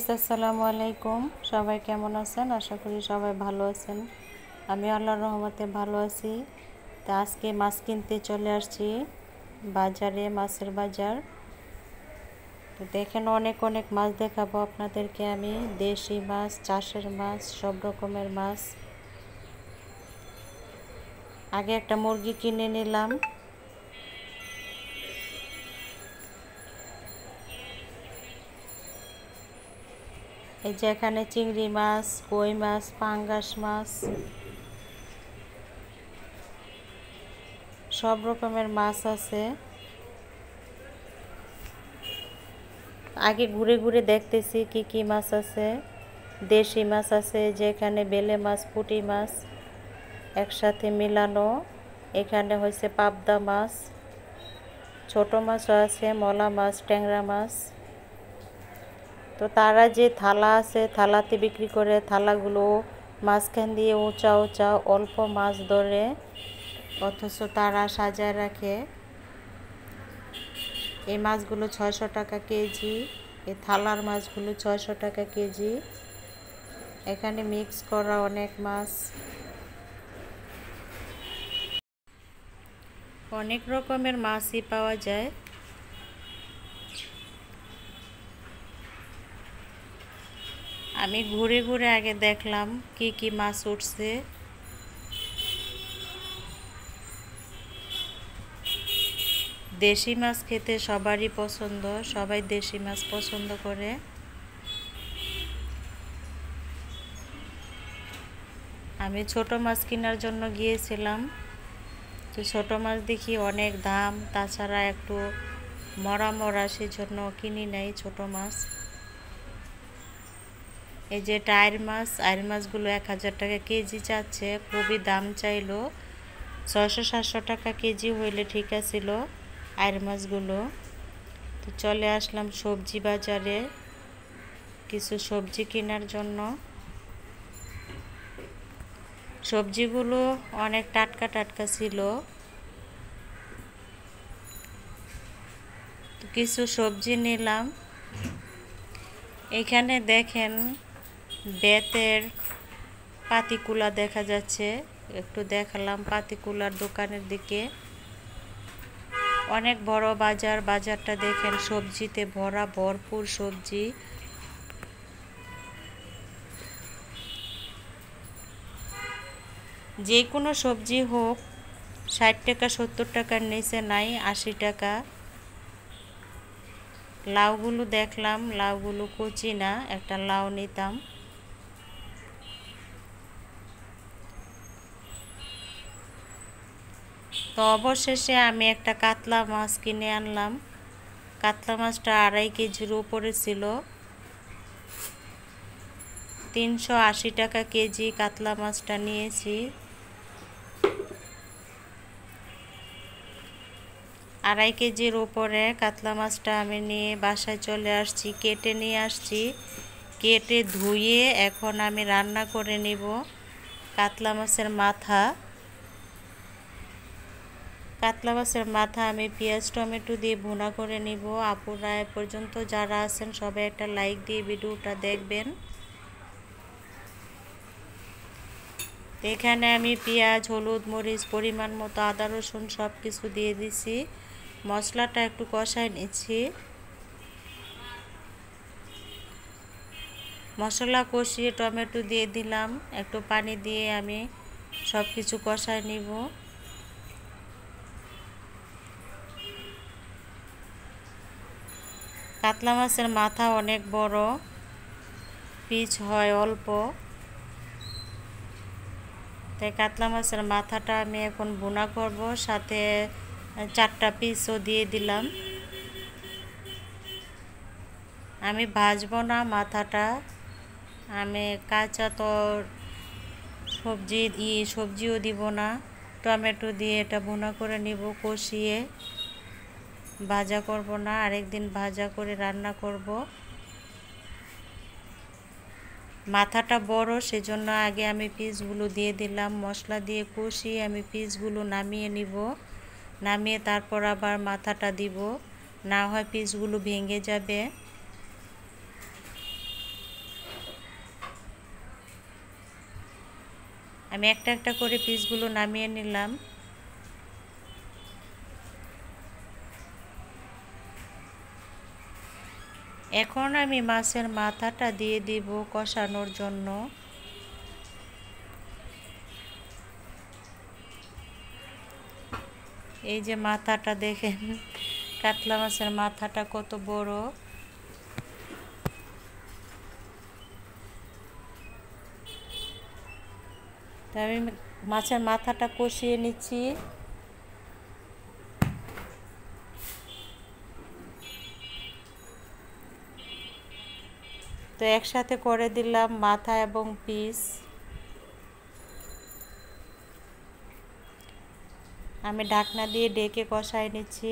Guys, আসসালামু আলাইকুম। সবাই কেমন আছেন? আশা করি সবাই ভালো আছেন। আমি আল্লাহর রহমতে ভালো আছি। তো আজকে মাছ কিনতে চলে আসছি বাজারে, মাছের বাজার। তো দেখেন, অনেক অনেক মাছ দেখাবো আপনাদেরকে আমি। দেশি মাছ, চাষের মাছ, সব রকমের মাছ। আগে একটা মুরগি কিনে নিলাম। এই যে এখানে চিংড়ি মাছ, কই মাছ, পাঙ্গাস মাছ, সব রকমের মাছ আছে। আগে ঘুরে ঘুরে দেখতেছি কি কি মাছ আছে। দেশি মাছ আছে, যেখানে বেলে মাছ, পুঁটি মাছ একসাথে মিলানো। এখানে হয়েছে পাবদা মাছ, ছোট মাছও আছে, মলা মাছ, ট্যাংরা মাছ। তো তারা যে থালা আছে, থালাতে বিক্রি করে, থালাগুলো মাঝখান দিয়ে উঁচা উঁচা, অল্প মাছ ধরে, অথচ তারা সাজায় রাখে। এই মাছগুলো 600 টাকা কেজি। এই থালার মাছগুলো 600 টাকা কেজি। এখানে মিক্স করা অনেক মাছ, অনেক রকমের মাছই পাওয়া যায়। আমি ঘুরে ঘুরে আগে দেখলাম কি কি মাছ উঠছে। দেশি মাছ খেতে সবারই পছন্দ, সবাই দেশি মাছ পছন্দ করে। আমি ছোট মাছ কেনার জন্য গিয়েছিলাম। তো ছোট মাছ দেখি অনেক দাম, তাছাড়া একটু মরা মরা, সেজন্য কিনি নাই ছোট মাছ। এই যে আইর মাছগুলো 1000 টাকা কেজি চাচ্ছে, খুবই দাম চাইলো। 600-700 টাকা কেজি হইলে ঠিক আছিল আইর মাছগুলো। তো চলে আসলাম সবজি বাজারে কিছু সবজি কেনার জন্য। সবজিগুলো অনেক টাটকা টাটকা ছিল। তো কিছু সবজি নিলাম। এখানে দেখেন বেতের পাতিকুলা দেখা যাচ্ছে। একটু দেখালাম পাতিকুলার দোকানের দিকে। অনেক বড় বাজার। বাজারটা দেখেন সবজিতে ভরা, ভরপুর সবজি। যে কোনো সবজি হোক, 60 টাকা 70 টাকার নিচে নাই, 80 টাকা। লাউগুলো দেখলাম, লাউগুলো কচি না, একটা লাউ নিতাম। তো অবশেষে আমি একটা কাতলা মাছ কিনে আনলাম। কাতলা মাছটা 2.5 কেজির উপরে ছিল। 380 টাকা কেজি কাতলা মাছটা নিয়েছি। 2.5 কেজির উপরে কাতলা মাছটা আমি নিয়ে বাসায় চলে আসছি, কেটে নিয়ে আসছি। কেটে ধুয়ে এখন আমি রান্না করে নিব কাতলা মাছের মাথা। কাতলা মাছের মাথা আমি পেঁয়াজ টমেটো দিয়ে ভুনা করে নিব। আপুরা এ পর্যন্ত যারা আছেন সবাই একটা লাইক দিয়ে ভিডিওটা দেখবেন। এখানে আমি পেঁয়াজ, হলুদ, মরিচ, পরিমাণ মতো আদা রসুন সব কিছু দিয়ে দিছি। মশলাটা একটু কষায় নিচ্ছি। মশলা কষিয়ে টমেটো দিয়ে দিলাম, একটু পানি দিয়ে আমি সব কিছু কষায় নিব। কাতলা মাছের মাথা অনেক বড়, পিস হয় অল্প। তাই কাতলা মাছের মাথাটা আমি এখন ভুনা করব, সাথে 4টা পিসও দিয়ে দিলাম। আমি ভাজবো না মাথাটা, আমি কাঁচা তো সবজিও দিব না, টমেটো দিয়ে এটা ভুনা করে নিব, কষিয়ে। ভাজা করব না, আরেকদিন ভাজা করে রান্না করব। মাথাটা বড়, সেজন্য আগে আমি পিসগুলো দিয়ে দিলাম। মশলা দিয়ে কষিয়ে আমি পিসগুলো নামিয়ে নিব। নামিয়ে তারপর আবার মাথাটা দিব, না হয় পিসগুলো ভেঙে যাবে। আমি একটা একটা করে পিসগুলো নামিয়ে নিলাম। এখন আমি মাছের মাথাটা দিয়ে দিব কষানোর জন্য। এই যে মাথাটা দেখেন, কাতলা মাছের মাথাটা কত বড়। তাই আমি মাছের মাথাটা কষিয়ে নিচ্ছি। তো একসাথে করে দিলাম মাথা এবং পিস। আমি ঢাকনা দিয়ে ঢেকে কষাই নিচ্ছি।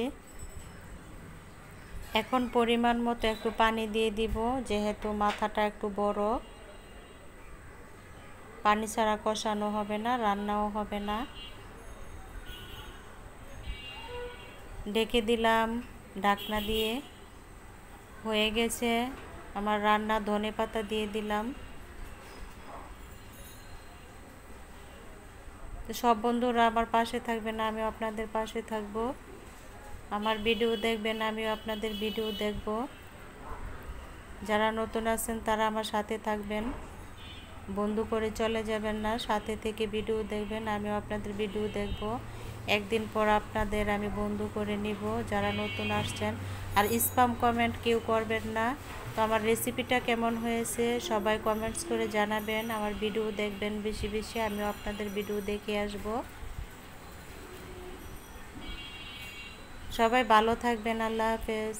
এখন পরিমাণ মতো একটু পানি দিয়ে দিব, যেহেতু মাথাটা একটু বড়। পানি ছাড়া কষানো হবে না, রান্নাও হবে না। ঢেকে দিলাম ঢাকনা দিয়ে। হয়ে গেছে আমার রান্না। ধনেপাতা দিয়ে দিলাম। তো সব বন্ধুরা আমার পাশে থাকবেন, আমিও আপনাদের পাশে থাকবো। আমার ভিডিও দেখবেন, আমিও আপনাদের ভিডিও দেখব। যারা নতুন আছেন তারা আমার সাথে থাকবেন, বন্ধু করে চলে যাবেন না, সাথে থেকে ভিডিও দেখবেন, আমিও আপনাদের ভিডিও দেখব। একদিন পর আপনাদের আমি বন্ধু করে নিব যারা নতুন আসছেন। আর স্প্যাম কমেন্ট কেউ করবেন না। তো আমার রেসিপিটা কেমন হয়েছে সবাই কমেন্টস করে জানাবেন। আমার ভিডিও দেখবেন বেশি বেশি, আমিও আপনাদের ভিডিও দেখে আসব। সবাই ভালো থাকবেন। আল্লাহ হাফেজ।